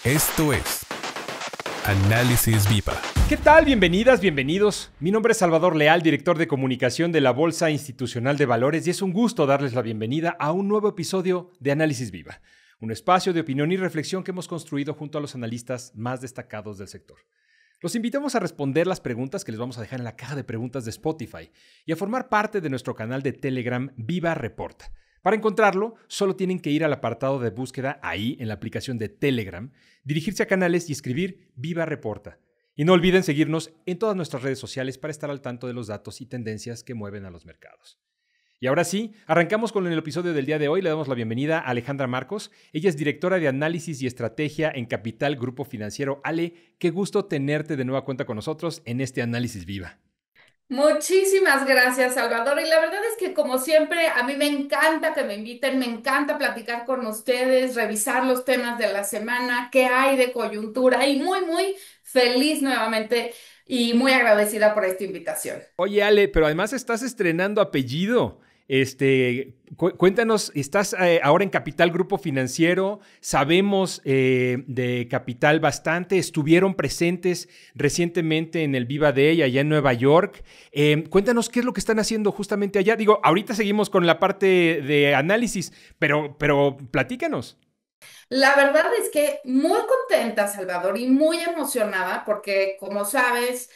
Esto es Análisis Viva. ¿Qué tal? Bienvenidas, bienvenidos. Mi nombre es Salvador Leal, director de comunicación de la Bolsa Institucional de Valores, y es un gusto darles la bienvenida a un nuevo episodio de Análisis Viva, un espacio de opinión y reflexión que hemos construido junto a los analistas más destacados del sector. Los invitamos a responder las preguntas que les vamos a dejar en la caja de preguntas de Spotify y a formar parte de nuestro canal de Telegram Viva Reporta. Para encontrarlo, solo tienen que ir al apartado de búsqueda ahí en la aplicación de Telegram, dirigirse a canales y escribir Viva Reporta. Y no olviden seguirnos en todas nuestras redes sociales para estar al tanto de los datos y tendencias que mueven a los mercados. Y ahora sí, arrancamos con el episodio del día de hoy. Le damos la bienvenida a Alejandra Marcos. Ella es directora de análisis y estrategia en Capital Grupo Financiero. Ale, qué gusto tenerte de nueva cuenta con nosotros en este Análisis Viva. Muchísimas gracias, Salvador. Y la verdad es que, como siempre, a mí me encanta que me inviten, me encanta platicar con ustedes, revisar los temas de la semana, qué hay de coyuntura y muy feliz nuevamente y muy agradecida por esta invitación. Oye, Ale, pero además estás estrenando apellido. Cuéntanos, estás ahora en Capital Grupo Financiero, sabemos de Capital bastante, estuvieron presentes recientemente en el Viva Day allá en Nueva York. Cuéntanos qué es lo que están haciendo justamente allá. Digo, ahorita seguimos con la parte de análisis, pero platícanos. La verdad es que muy contenta, Salvador, y muy emocionada porque, como sabes,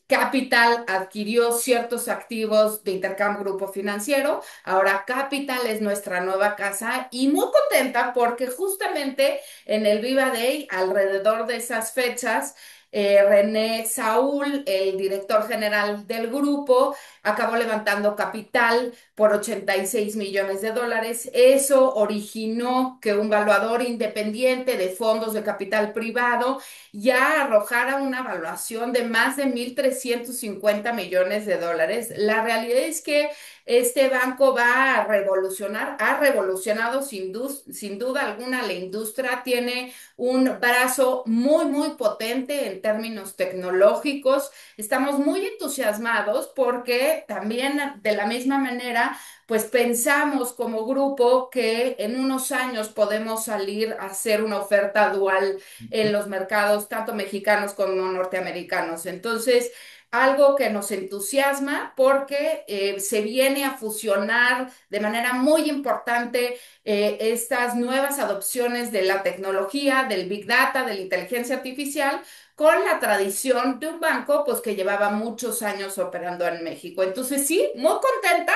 Capital adquirió ciertos activos de Intercam Grupo Financiero. Ahora Capital es nuestra nueva casa y muy contenta porque justamente en el Viva Day, alrededor de esas fechas, René Saúl, el director general del grupo, acabó levantando capital por 86 millones de dólares. Eso originó que un valuador independiente de fondos de capital privado ya arrojara una valuación de más de 1.350 millones de dólares. La realidad es que este banco va a revolucionar, ha revolucionado sin duda alguna la industria, tiene un brazo muy potente en términos tecnológicos. Estamos muy entusiasmados porque también de la misma manera, pues pensamos como grupo que en unos años podemos salir a hacer una oferta dual en los mercados, tanto mexicanos como norteamericanos. Entonces, algo que nos entusiasma porque se viene a fusionar de manera muy importante estas nuevas adopciones de la tecnología, del Big Data, de la inteligencia artificial, con la tradición de un banco pues que llevaba muchos años operando en México. Entonces sí, muy contenta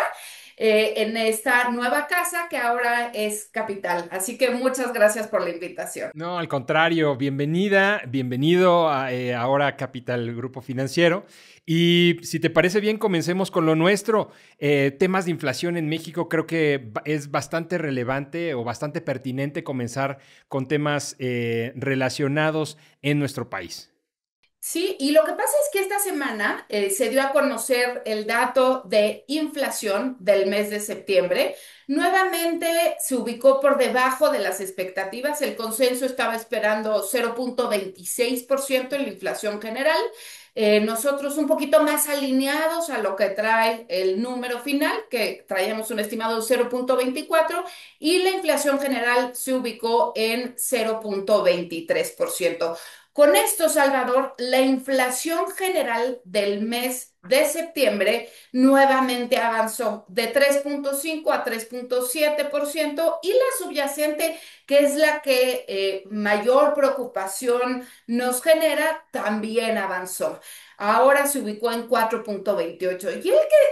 en esta nueva casa que ahora es Capital. Así que muchas gracias por la invitación. No, al contrario, bienvenida, bienvenido a, ahora a Capital Grupo Financiero. Y si te parece bien, comencemos con lo nuestro. Temas de inflación en México, creo que es bastante relevante o bastante pertinente comenzar con temas relacionados en nuestro país. Sí, y lo que pasa es que esta semana se dio a conocer el dato de inflación del mes de septiembre. Nuevamente se ubicó por debajo de las expectativas. El consenso estaba esperando 0.26% en la inflación general. Nosotros un poquito más alineados a lo que trae el número final, que traíamos un estimado de 0.24, y la inflación general se ubicó en 0.23%. Con esto, Salvador, la inflación general del mes de septiembre nuevamente avanzó de 3.5 a 3.7% y la subyacente, que es la que mayor preocupación nos genera, también avanzó. Ahora se ubicó en 4.28.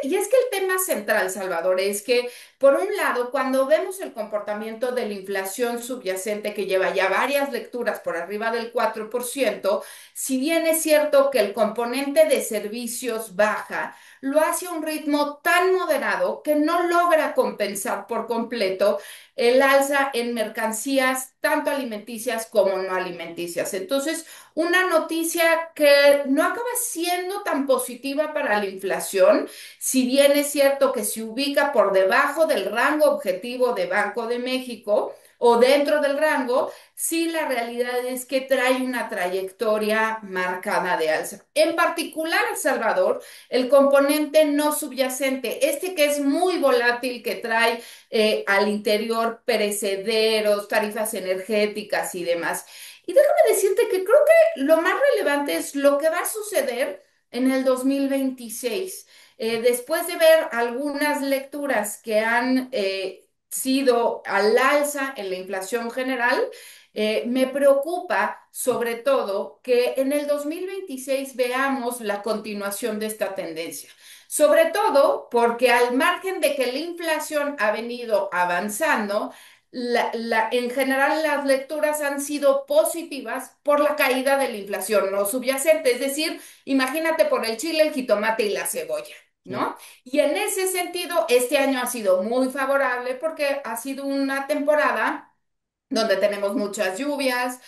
Y es que el tema central, Salvador, es que por un lado, cuando vemos el comportamiento de la inflación subyacente que lleva ya varias lecturas por arriba del 4%, si bien es cierto que el componente de servicios baja, lo hace a un ritmo tan moderado que no logra compensar por completo el alza en mercancías, tanto alimenticias como no alimenticias. Entonces, una noticia que no acaba siendo tan positiva para la inflación, si bien es cierto que se ubica por debajo del rango objetivo de Banco de México, o dentro del rango, sí la realidad es que trae una trayectoria marcada de alza. En particular, El Salvador, el componente no subyacente, este que es muy volátil, que trae al interior perecederos, tarifas energéticas y demás. Y déjame decirte que creo que lo más relevante es lo que va a suceder en el 2026. Después de ver algunas lecturas que han sido al alza en la inflación general, me preocupa sobre todo que en el 2026 veamos la continuación de esta tendencia. Sobre todo porque al margen de que la inflación ha venido avanzando, en general las lecturas han sido positivas por la caída de la inflación no subyacente, es decir, imagínate por el chile, el jitomate y la cebolla. Sí. ¿No? Y en ese sentido, este año ha sido muy favorable porque ha sido una temporada donde tenemos muchas lluvias,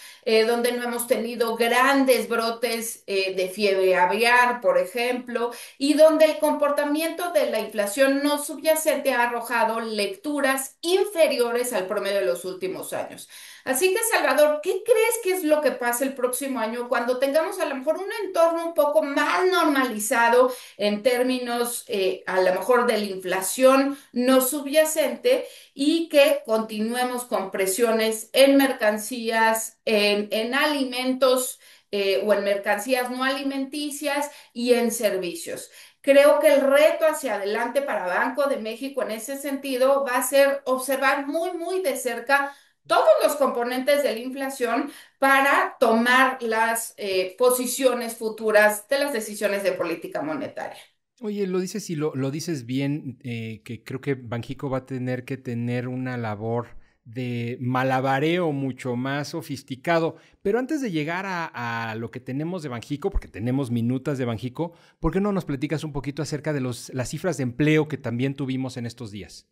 donde no hemos tenido grandes brotes de fiebre aviar, por ejemplo, y donde el comportamiento de la inflación no subyacente ha arrojado lecturas inferiores al promedio de los últimos años. Así que, Salvador, ¿qué crees que es lo que pasa el próximo año cuando tengamos a lo mejor un entorno un poco más normalizado en términos a lo mejor de la inflación no subyacente? Y que continuemos con presiones en mercancías, en alimentos o en mercancías no alimenticias y en servicios. Creo que el reto hacia adelante para Banco de México en ese sentido va a ser observar muy, muy de cerca todos los componentes de la inflación para tomar las posiciones futuras de las decisiones de política monetaria. Oye, lo dices y lo dices bien, que creo que Banxico va a tener que tener una labor de malabareo mucho más sofisticado. Pero antes de llegar a lo que tenemos de Banxico, porque tenemos minutas de Banxico, ¿por qué no nos platicas un poquito acerca de las cifras de empleo que también tuvimos en estos días?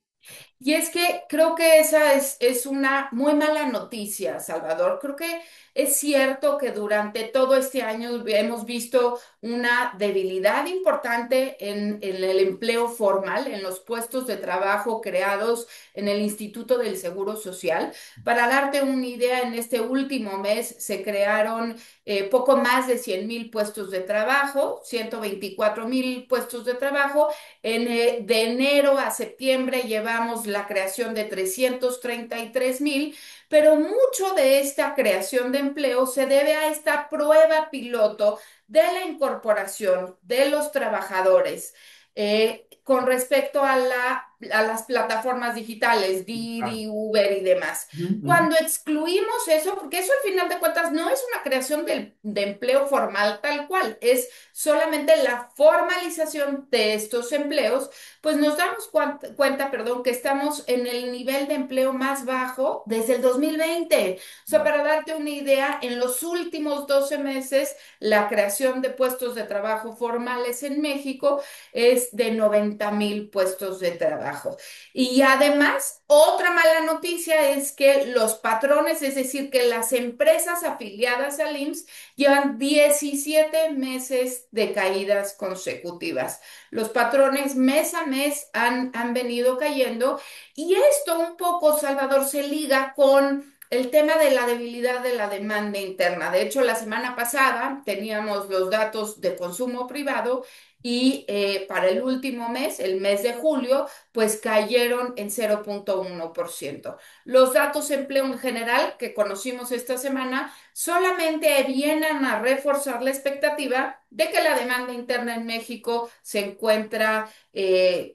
Y es que creo que esa es una muy mala noticia, Salvador. Creo que es cierto que durante todo este año hemos visto una debilidad importante en el empleo formal, en los puestos de trabajo creados en el Instituto del Seguro Social. Para darte una idea, en este último mes se crearon poco más de 100,000 puestos de trabajo, 124,000 puestos de trabajo. De enero a septiembre llevamos la creación de 333,000, pero mucho de esta creación de empleo se debe a esta prueba piloto de la incorporación de los trabajadores con respecto a las plataformas digitales, Ah, Didi, Uber y demás. ujú, ujú. Cuando excluimos eso, porque eso al final de cuentas no es una creación de empleo formal tal cual, es solamente la formalización de estos empleos, pues nos damos cuenta, perdón, que estamos en el nivel de empleo más bajo desde el 2020. O sea, Wow. para darte una idea, en los últimos 12 meses, la creación de puestos de trabajo formales en México es de 90,000 puestos de trabajo. Y además, otra mala noticia es que los patrones, es decir, que las empresas afiliadas al IMSS, llevan 17 meses de caídas consecutivas. Los patrones mes a mes han venido cayendo y esto un poco, Salvador, se liga con el tema de la debilidad de la demanda interna. De hecho, la semana pasada teníamos los datos de consumo privado y para el último mes, el mes de julio, pues cayeron en 0,1%. Los datos de empleo en general que conocimos esta semana solamente vienen a reforzar la expectativa de que la demanda interna en México se encuentra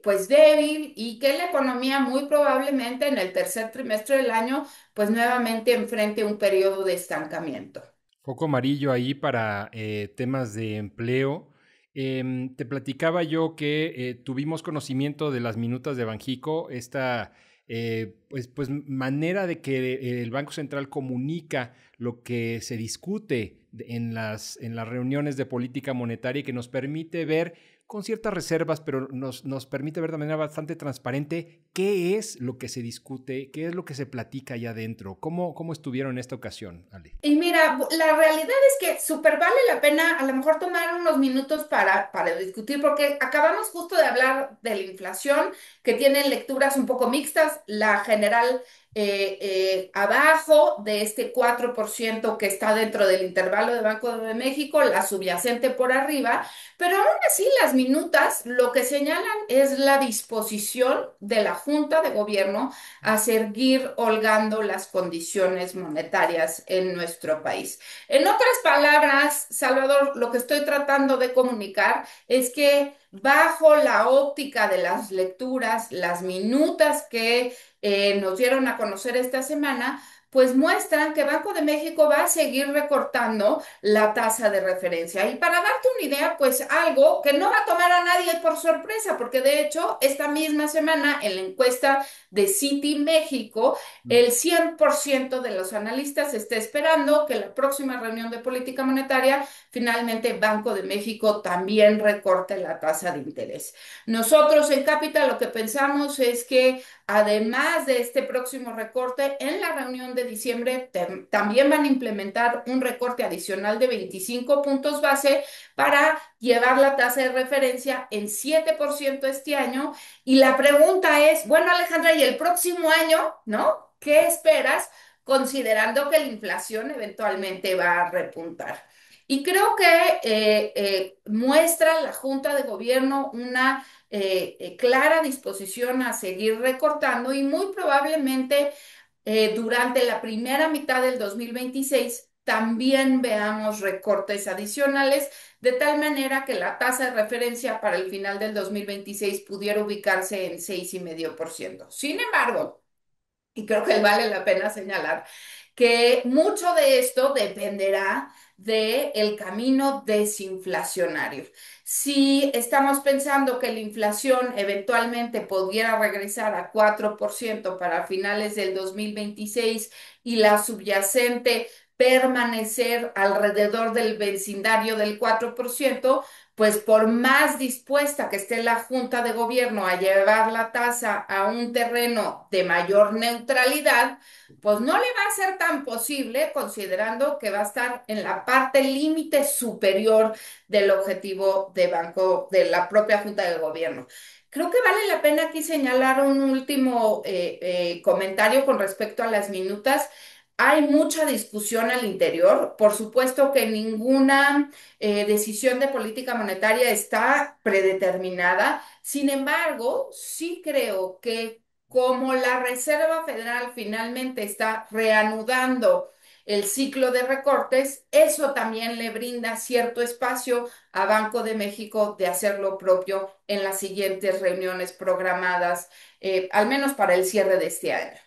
pues débil y que la economía muy probablemente en el tercer trimestre del año pues nuevamente enfrente un periodo de estancamiento. Foco amarillo ahí para temas de empleo. Te platicaba yo que tuvimos conocimiento de las minutas de Banjico, esta pues manera de que el Banco Central comunica lo que se discute en las reuniones de política monetaria y que nos permite ver con ciertas reservas, pero nos permite ver de manera bastante transparente qué es lo que se discute, qué es lo que se platica allá adentro, cómo estuvieron en esta ocasión, Ale. Y mira, la realidad es que súper vale la pena a lo mejor tomar unos minutos para discutir, porque acabamos justo de hablar de la inflación, que tiene lecturas un poco mixtas. La general abajo de este 4% que está dentro del intervalo de Banco de México, la subyacente por arriba, pero aún así las minutas lo que señalan es la disposición de la Junta de Gobierno a seguir holgando las condiciones monetarias en nuestro país. En otras palabras, Salvador, lo que estoy tratando de comunicar es que bajo la óptica de las lecturas, las minutas que nos dieron a conocer esta semana, pues muestran que Banco de México va a seguir recortando la tasa de referencia. Y para darte una idea, pues algo que no va a tomar a nadie por sorpresa, porque de hecho esta misma semana en la encuesta de Citi México, el 100% de los analistas está esperando que la próxima reunión de política monetaria, finalmente Banco de México también recorte la tasa de interés. Nosotros en Capital lo que pensamos es que además de este próximo recorte, en la reunión de diciembre también van a implementar un recorte adicional de 25 puntos base para llevar la tasa de referencia en 7% este año. Y la pregunta es, bueno, Alejandra, ¿y el próximo año, no? ¿Qué esperas, considerando que la inflación eventualmente va a repuntar? Y creo que muestra la Junta de Gobierno una clara disposición a seguir recortando y muy probablemente durante la primera mitad del 2026 también veamos recortes adicionales, de tal manera que la tasa de referencia para el final del 2026 pudiera ubicarse en 6,5%. Sin embargo, y creo que vale la pena señalar que mucho de esto dependerá del camino desinflacionario. Si estamos pensando que la inflación eventualmente pudiera regresar a 4% para finales del 2026 y la subyacente permanecer alrededor del vecindario del 4%, pues por más dispuesta que esté la Junta de Gobierno a llevar la tasa a un terreno de mayor neutralidad, pues no le va a ser tan posible considerando que va a estar en la parte límite superior del objetivo de banco de la propia Junta de Gobierno. Creo que vale la pena aquí señalar un último comentario con respecto a las minutas. Hay mucha discusión al interior. Por supuesto que ninguna decisión de política monetaria está predeterminada. Sin embargo, sí creo que como la Reserva Federal finalmente está reanudando el ciclo de recortes, eso también le brinda cierto espacio a Banco de México de hacer lo propio en las siguientes reuniones programadas, al menos para el cierre de este año.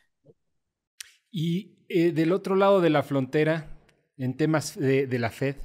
Y del otro lado de la frontera, en temas de la Fed.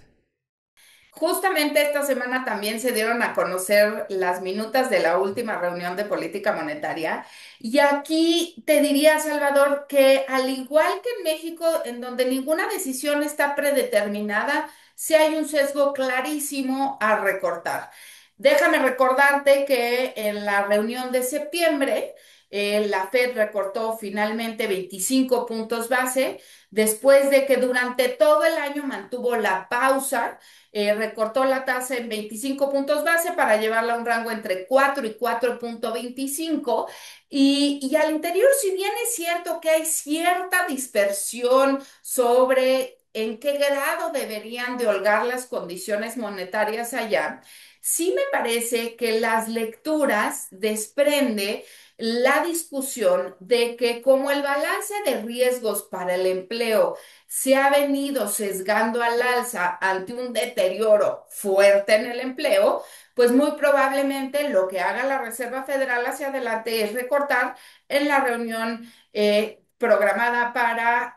Justamente esta semana también se dieron a conocer las minutas de la última reunión de política monetaria. Y aquí te diría, Salvador, que al igual que en México, en donde ninguna decisión está predeterminada, sí hay un sesgo clarísimo a recortar. Déjame recordarte que en la reunión de septiembre, la Fed recortó finalmente 25 puntos base, después de que durante todo el año mantuvo la pausa, recortó la tasa en 25 puntos base para llevarla a un rango entre 4 y 4,25. Y al interior, si bien es cierto que hay cierta dispersión sobre en qué grado deberían de holgar las condiciones monetarias allá, sí me parece que las lecturas desprende la discusión de que como el balance de riesgos para el empleo se ha venido sesgando al alza ante un deterioro fuerte en el empleo, pues muy probablemente lo que haga la Reserva Federal hacia adelante es recortar en la reunión programada para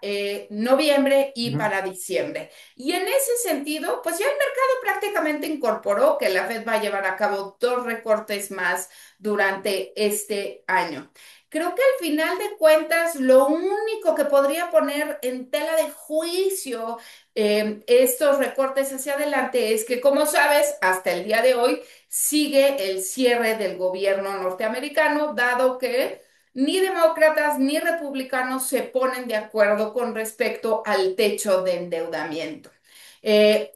noviembre y Ujú. para diciembre. Y en ese sentido, pues ya el mercado prácticamente incorporó que la Fed va a llevar a cabo dos recortes más durante este año. Creo que al final de cuentas, lo único que podría poner en tela de juicio estos recortes hacia adelante es que, como sabes, hasta el día de hoy sigue el cierre del gobierno norteamericano, dado que ni demócratas ni republicanos se ponen de acuerdo con respecto al techo de endeudamiento.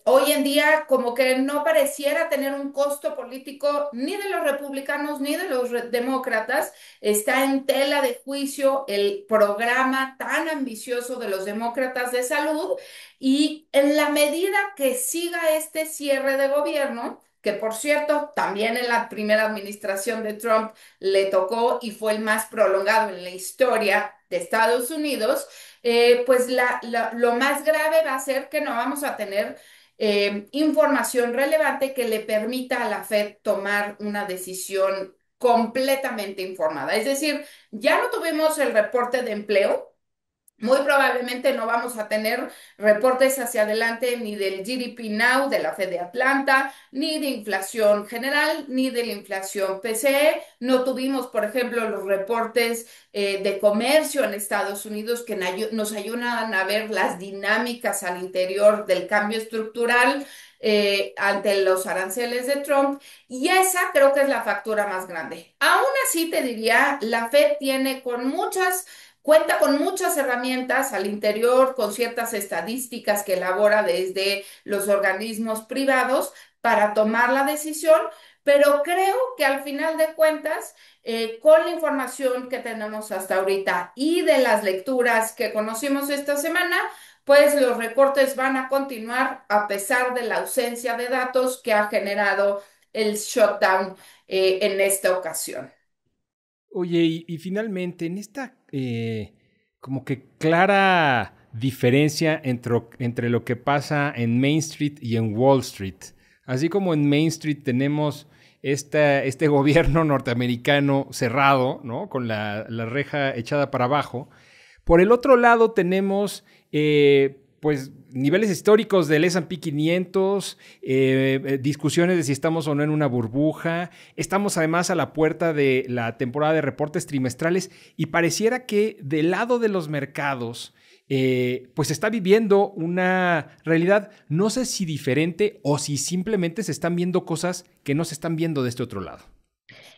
Hoy en día como que no pareciera tener un costo político ni de los republicanos ni de los demócratas. Está en tela de juicio el programa tan ambicioso de los demócratas de salud y en la medida que siga este cierre de gobierno, que por cierto, también en la primera administración de Trump le tocó y fue el más prolongado en la historia de Estados Unidos, pues lo más grave va a ser que no vamos a tener información relevante que le permita a la Fed tomar una decisión completamente informada. Es decir, ya no tuvimos el reporte de empleo. Muy probablemente no vamos a tener reportes hacia adelante ni del GDP Now de la Fed de Atlanta, ni de inflación general, ni de la inflación PCE. No tuvimos, por ejemplo, los reportes de comercio en Estados Unidos que nos ayudan a ver las dinámicas al interior del cambio estructural ante los aranceles de Trump. Y esa creo que es la factura más grande. Aún así, te diría, la Fed tiene cuenta con muchas herramientas al interior, con ciertas estadísticas que elabora desde los organismos privados para tomar la decisión, pero creo que al final de cuentas, con la información que tenemos hasta ahorita y de las lecturas que conocimos esta semana, pues los recortes van a continuar a pesar de la ausencia de datos que ha generado el shutdown en esta ocasión. Oye, y finalmente, en esta como que clara diferencia entre lo que pasa en Main Street y en Wall Street, así como en Main Street tenemos este gobierno norteamericano cerrado, ¿no? Con la reja echada para abajo. Por el otro lado tenemos pues niveles históricos del S&P 500, discusiones de si estamos o no en una burbuja. Estamos además a la puerta de la temporada de reportes trimestrales y pareciera que del lado de los mercados pues se está viviendo una realidad, no sé si diferente o si simplemente se están viendo cosas que no se están viendo de este otro lado.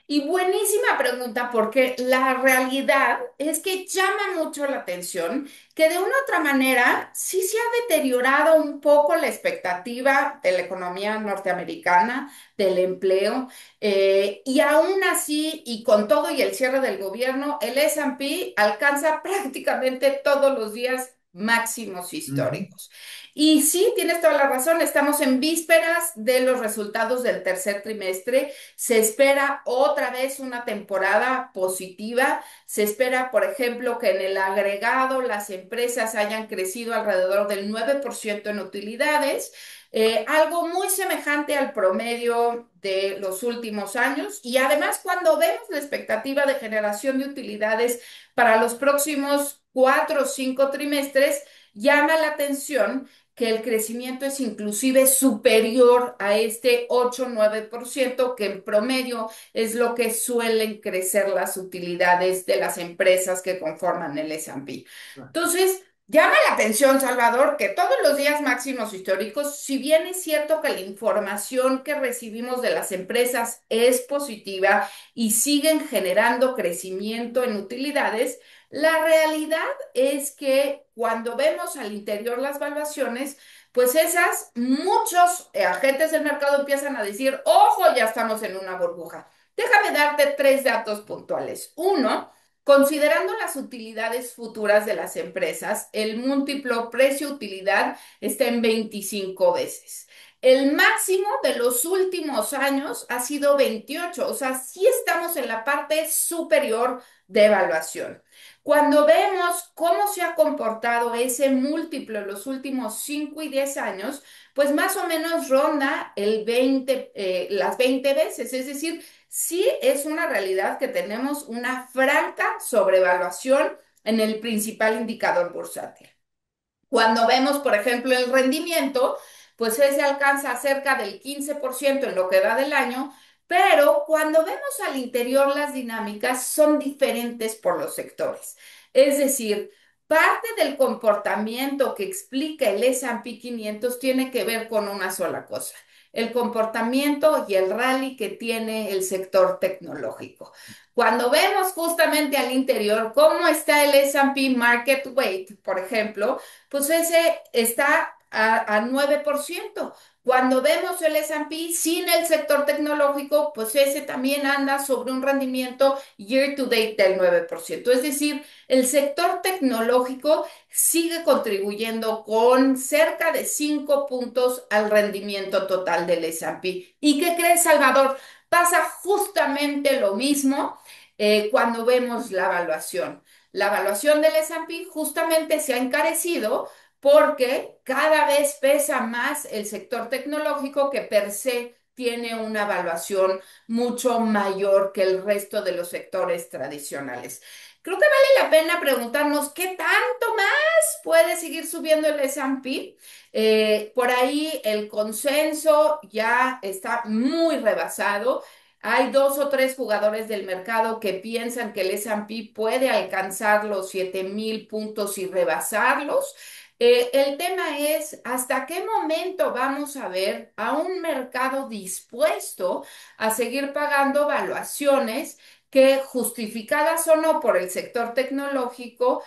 Y buenísima pregunta, porque la realidad es que llama mucho la atención que de una u otra manera sí se ha deteriorado un poco la expectativa de la economía norteamericana, del empleo, y aún así, y con todo y el cierre del gobierno, el S&P alcanza prácticamente todos los días máximos Ujú. históricos. Y sí, tienes toda la razón, estamos en vísperas de los resultados del tercer trimestre. Se espera otra vez una temporada positiva. Se espera, por ejemplo, que en el agregado las empresas hayan crecido alrededor del 9% en utilidades, algo muy semejante al promedio de los últimos años. Y además, cuando vemos la expectativa de generación de utilidades para los próximos 4 o 5 trimestres, llama la atención que el crecimiento es inclusive superior a este 8 o 9% que en promedio es lo que suelen crecer las utilidades de las empresas que conforman el S&P. Entonces, llama la atención, Salvador, que todos los días máximos históricos, si bien es cierto que la información que recibimos de las empresas es positiva y siguen generando crecimiento en utilidades, la realidad es que cuando vemos al interior las valuaciones, pues muchos agentes del mercado empiezan a decir, ojo, ya estamos en una burbuja. Déjame darte 3 datos puntuales. Uno, considerando las utilidades futuras de las empresas, el múltiplo precio-utilidad está en 25 veces. El máximo de los últimos años ha sido 28, o sea, sí estamos en la parte superior de evaluación. Cuando vemos cómo se ha comportado ese múltiplo en los últimos 5 y 10 años, pues más o menos ronda las 20 veces. Es decir, sí es una realidad que tenemos una franca sobrevaluación en el principal indicador bursátil. Cuando vemos, por ejemplo, el rendimiento, pues ese alcanza cerca del 15% en lo que va del año, pero cuando vemos al interior las dinámicas son diferentes por los sectores. Es decir, parte del comportamiento que explica el S&P 500 tiene que ver con una sola cosa, el comportamiento y el rally que tiene el sector tecnológico. Cuando vemos justamente al interior cómo está el S&P Market Weight, por ejemplo, pues ese está a 9%. Cuando vemos el S&P sin el sector tecnológico, pues ese también anda sobre un rendimiento year to date del 9%. Es decir, el sector tecnológico sigue contribuyendo con cerca de 5 puntos al rendimiento total del S&P. ¿Y qué crees, Salvador? Pasa justamente lo mismo cuando vemos la evaluación. La evaluación del S&P justamente se ha encarecido porque cada vez pesa más el sector tecnológico que per se tiene una evaluación mucho mayor que el resto de los sectores tradicionales. Creo que vale la pena preguntarnos qué tanto más puede seguir subiendo el S&P. Por ahí el consenso ya está muy rebasado. Hay 2 o 3 jugadores del mercado que piensan que el S&P puede alcanzar los 7,000 puntos y rebasarlos. El tema es hasta qué momento vamos a ver a un mercado dispuesto a seguir pagando valuaciones que, justificadas o no por el sector tecnológico,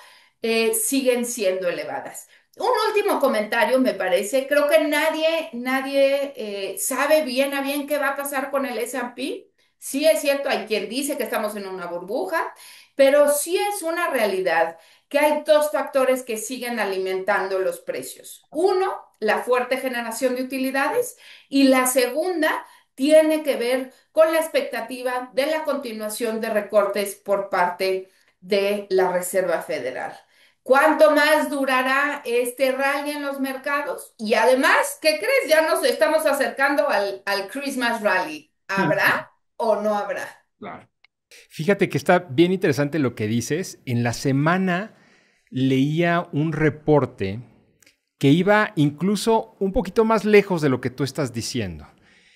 siguen siendo elevadas. Un último comentario, me parece. Creo que nadie sabe bien a bien qué va a pasar con el S&P. Sí es cierto, hay quien dice que estamos en una burbuja, pero sí es una realidad que hay 2 factores que siguen alimentando los precios. Uno, la fuerte generación de utilidades, y la segunda tiene que ver con la expectativa de la continuación de recortes por parte de la Reserva Federal. ¿Cuánto más durará este rally en los mercados? Y además, ¿qué crees? Ya nos estamos acercando al Christmas Rally. ¿Habrá o no habrá? Claro. Fíjate que está bien interesante lo que dices. En la semana leía un reporte que iba incluso un poquito más lejos de lo que tú estás diciendo,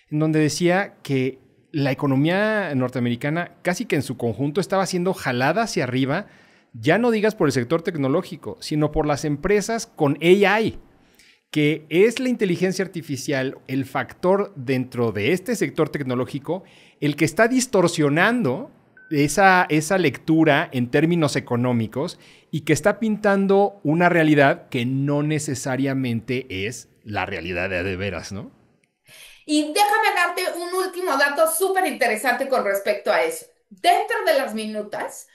en donde decía que la economía norteamericana casi que en su conjunto estaba siendo jalada hacia arriba, ya no digas por el sector tecnológico, sino por las empresas con AI, que es la inteligencia artificial el factor dentro de este sector tecnológico, el que está distorsionando esa lectura en términos económicos y que está pintando una realidad que no necesariamente es la realidad de veras, ¿no? Y déjame darte un último dato súper interesante con respecto a eso. Dentro de las minutas,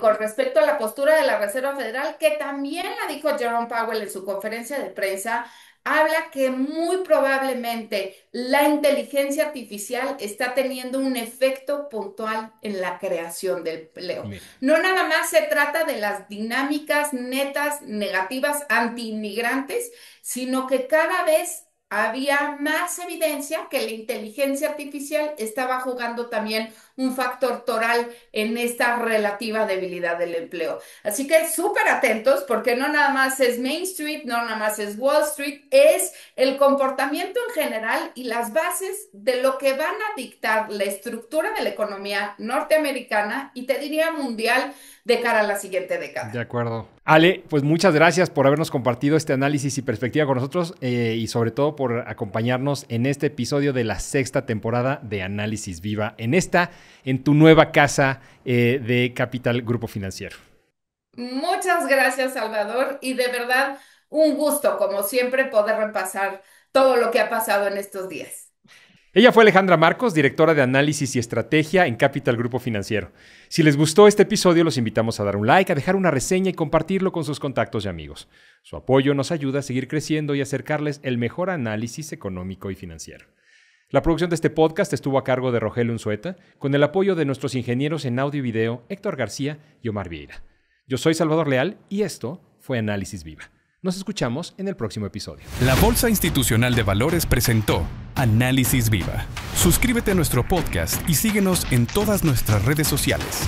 con respecto a la postura de la Reserva Federal, que también la dijo Jerome Powell en su conferencia de prensa, habla que muy probablemente la inteligencia artificial está teniendo un efecto puntual en la creación del empleo. No nada más se trata de las dinámicas netas negativas anti-inmigrantes, sino que cada vez había más evidencia que la inteligencia artificial estaba jugando también un factor toral en esta relativa debilidad del empleo. Así que súper atentos porque no nada más es Main Street, no nada más es Wall Street, es el comportamiento en general y las bases de lo que van a dictar la estructura de la economía norteamericana y te diría mundial de cara a la siguiente década. De acuerdo. Ale, pues muchas gracias por habernos compartido este análisis y perspectiva con nosotros y sobre todo por acompañarnos en este episodio de la 6ª temporada de Análisis Viva, en tu nueva casa de Capital Grupo Financiero. Muchas gracias, Salvador, y de verdad un gusto, como siempre, poder repasar todo lo que ha pasado en estos días. Ella fue Alejandra Marcos, directora de Análisis y Estrategia en Capital Grupo Financiero. Si les gustó este episodio, los invitamos a dar un like, a dejar una reseña y compartirlo con sus contactos y amigos. Su apoyo nos ayuda a seguir creciendo y acercarles el mejor análisis económico y financiero. La producción de este podcast estuvo a cargo de Rogelio Unzueta, con el apoyo de nuestros ingenieros en audio y video, Héctor García y Omar Vieira. Yo soy Salvador Leal y esto fue Análisis Viva. Nos escuchamos en el próximo episodio. La Bolsa Institucional de Valores presentó Análisis Viva. Suscríbete a nuestro podcast y síguenos en todas nuestras redes sociales.